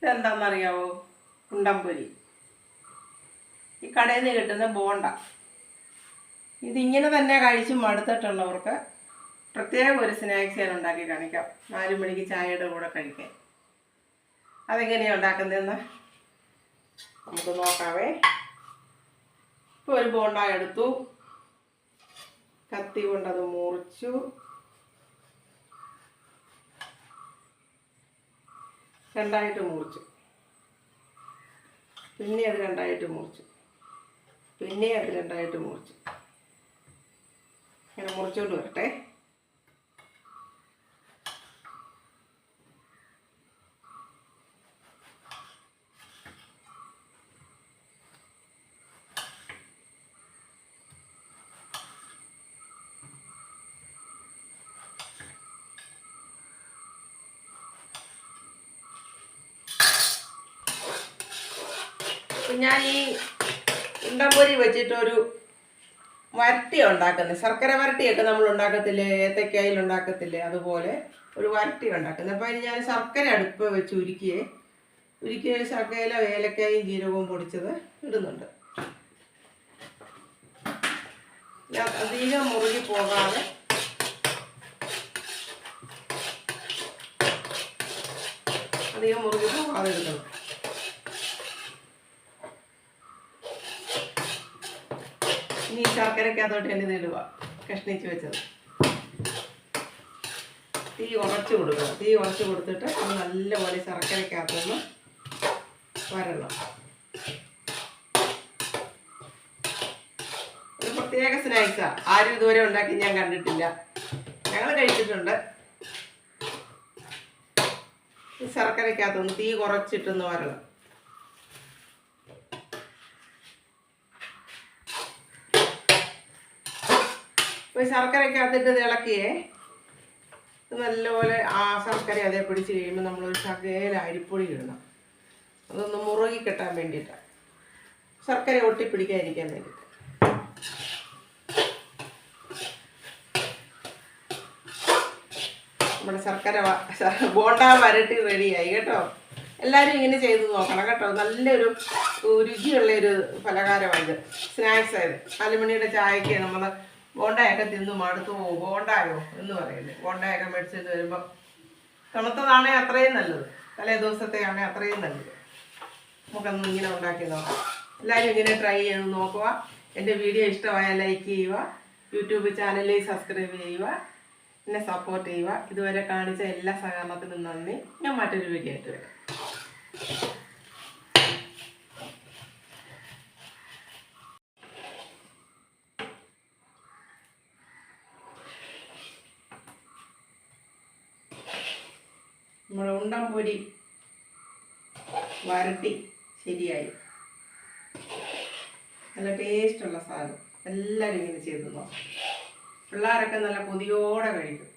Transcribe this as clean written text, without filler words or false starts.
ഇതെന്താണെന്നറിയാവോ? ഉണ്ടംപൊരി. ഈ കടയിൽ നിന്ന് കിട്ടുന്ന ബോണ്ട. ഇതിങ്ങനെ തന്നെ കഴിച്ച് മടുത്തിട്ടുള്ളവർക്ക് പ്രത്യേകം ഒരു സ്നാക്സ് ഞാൻ ഉണ്ടാക്കി കാണിക്കാം. 4 മണിക്ക് ചായയുടെ കൂടെ കഴിക്കാൻ. അതെങ്ങനെയാണ് ഉണ്ടാക്കുന്നതെന്ന് നമുക്ക് നോക്കാവേ. ഇപ്പോൾ ഒരു ബോണ്ട എടുത്തു, കത്തി കൊണ്ടത് മുറിച്ചു, രണ്ടായിട്ട് മുറിച്ചു, പിന്നെ അത് രണ്ടായിട്ട് മുറിച്ചു, പിന്നെ അത് രണ്ടായിട്ട് മുറിച്ചു. ഇങ്ങനെ മുറിച്ചുകൊണ്ട് വരട്ടെ. ഞാൻ ഈ ഉണ്ടംപൊരി വെച്ചിട്ടൊരു വരട്ടി ഉണ്ടാക്കുന്നത്. ശർക്കര വരട്ടിയൊക്കെ നമ്മൾ ഉണ്ടാക്കത്തില്ലേ, ഏത്തക്കായിൽ ഉണ്ടാക്കത്തില്ലേ, അതുപോലെ ഒരു വരട്ടി ഉണ്ടാക്കുന്നത്. അപ്പോൾ അതിന് ഞാൻ ശർക്കര അടുപ്പ് വെച്ച് ഉരുക്കിയ ശർക്കരയില ഏലക്കായും ജീരകവും പൊടിച്ചത് ഇടുന്നുണ്ട്. അധികം മുറുകി പോകാതെ എടുക്കണം. ഇനി ശർക്കരക്കകത്തോട്ട് തന്നെ ഇതിടുക, കഷ്ണിച്ച് വെച്ചത്. തീ കുറച്ച് കൊടുക്കണം. തീ കുറച്ച് കൊടുത്തിട്ട് അത് നല്ലപോലെ ശർക്കരക്കകത്തൊന്ന് വരണം. ഒരു പ്രത്യേക സ്നാക്സാണ്. ആരും ഇതുവരെ ഉണ്ടാക്കി ഞാൻ കണ്ടിട്ടില്ല. ഞങ്ങൾ കഴിച്ചിട്ടുണ്ട്. ഈ ശർക്കരക്കകത്തൊന്ന് തീ കുറച്ചിട്ടൊന്ന് വരണം. ഇപ്പോൾ ശർക്കരക്കകത്തിട്ട് ഇത് ഇളക്കിയേ. നല്ലപോലെ ആ ശർക്കര അതേ പിടിച്ച് കഴിയുമ്പോൾ നമ്മളൊരു ശകല അരിപ്പൊടി ഇടണം. അതൊന്ന് മുറുകി കെട്ടാൻ വേണ്ടിയിട്ടാണ്, ശർക്കര ഒട്ടിപ്പിടിക്കാതിരിക്കാൻ വേണ്ടിയിട്ട്. നമ്മുടെ ശർക്കര ബോണ്ട വരട്ടി റെഡിയായി കേട്ടോ. എല്ലാവരും ഇങ്ങനെ ചെയ്ത് നോക്കണം കേട്ടോ. നല്ലൊരു രുചിയുള്ളൊരു പലഹാരമായത്, സ്നാക്സ് ആയത്. 4 മണിയുടെ ചായക്ക് നമ്മൾ ബോണ്ടയൊക്കെ തിന്ന് മടുത്തു പോകും. ബോണ്ടായോ എന്ന് പറയില്ലേ. ബോണ്ടയൊക്കെ മേടിച്ചിട്ട് വരുമ്പോൾ തണുത്തതാണെങ്കിൽ അത്രയും നല്ലത്, തലേ ദിവസത്തെയാണെങ്കിൽ അത്രയും നല്ലത്. നമുക്കൊന്ന് ഇങ്ങനെ ഉണ്ടാക്കി നോക്കാം. എല്ലാവരും ഇങ്ങനെ ട്രൈ ചെയ്ത് നോക്കുക. എൻ്റെ വീഡിയോ ഇഷ്ടമായാൽ ലൈക്ക് ചെയ്യുക, യൂട്യൂബ് ചാനലിൽ സബ്സ്ക്രൈബ് ചെയ്യുക, എന്നെ സപ്പോർട്ട് ചെയ്യുക. ഇതുവരെ കാണിച്ച എല്ലാ സഹകരണത്തിനും നന്ദി. ഞാൻ മറ്റൊരു വീഡിയോ ആയിട്ട് വരാം. നമ്മുടെ ഉണ്ടംപൊരി വരട്ടി ശരിയായി. നല്ല ടേസ്റ്റുള്ള സാധനം. എല്ലാവരും ഇങ്ങനെ ചെയ്തു നോക്കാം. പിള്ളേരൊക്കെ നല്ല കൊതിയോടെ കഴിക്കും.